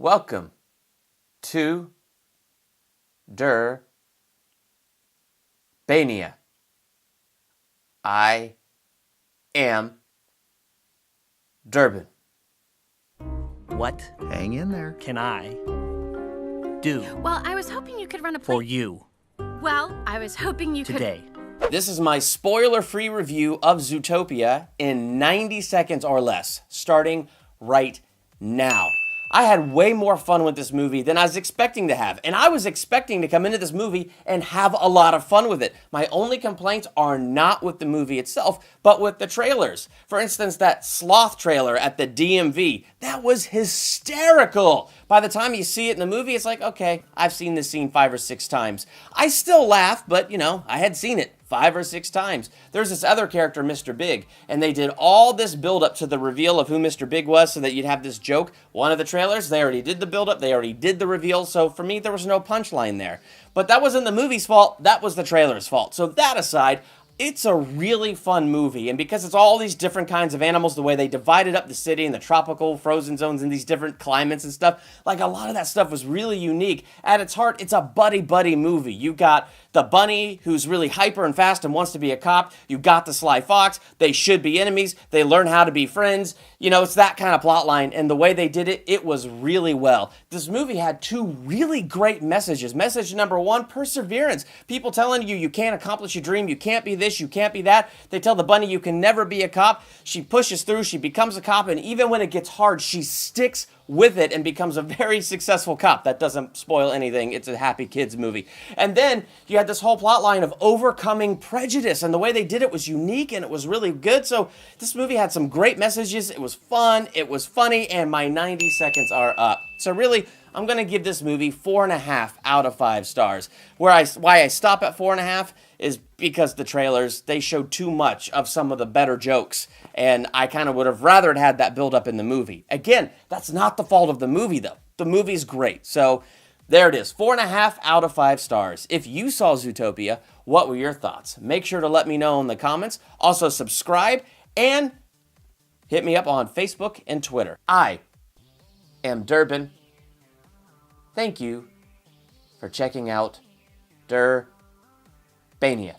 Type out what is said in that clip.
Welcome to Durbania. I am Durbin. What Hang in there. can I do Well, I was hoping you could run a for play. you Well, I was hoping you today? This is my spoiler-free review of Zootopia in 90 seconds or less, starting right now. I had way more fun with this movie than I was expecting to have, and I was expecting to come into this movie and have a lot of fun with it. My only complaints are not with the movie itself, but with the trailers. For instance, that sloth trailer at the DMV, that was hysterical. By the time you see it in the movie, it's like, okay, I've seen this scene 5 or 6 times. I still laugh, but you know, I had seen it 5 or 6 times. There's this other character, Mr. Big, and they did all this build-up to the reveal of who Mr. Big was so that you'd have this joke. One of the trailers, they already did the build-up, they already did the reveal, so for me, there was no punchline there. But that wasn't the movie's fault, that was the trailer's fault. So that aside, it's a really fun movie, and because it's all these different kinds of animals, the way they divided up the city and the tropical frozen zones and these different climates and stuff, like a lot of that stuff was really unique. At its heart, it's a buddy-buddy movie. You got the bunny who's really hyper and fast and wants to be a cop. You got the sly fox. They should be enemies. They learn how to be friends. You know, it's that kind of plot line, and the way they did it, it was really well. This movie had 2 really great messages. Message number 1, perseverance. People telling you can't accomplish your dream, you can't be this, you can't be that. They tell the bunny you can never be a cop. She pushes through, she becomes a cop, and even when it gets hard, she sticks with it and becomes a very successful cop. That doesn't spoil anything. It's a happy kids movie. And then you had this whole plot line of overcoming prejudice, and the way they did it was unique and it was really good. So this movie had some great messages. It was fun, it was funny, and my 90 seconds are up. So really, I'm gonna give this movie 4.5 out of 5 stars. Why I stop at 4.5 is because the trailers, they showed too much of some of the better jokes, and I kind of would have rather had that build up in the movie. Again, that's not the fault of the movie though. The movie's great. So there it is, 4.5 out of 5 stars. If you saw Zootopia, what were your thoughts? Make sure to let me know in the comments. Also subscribe and hit me up on Facebook and Twitter. I am Durbin. Thank you for checking out Durbania.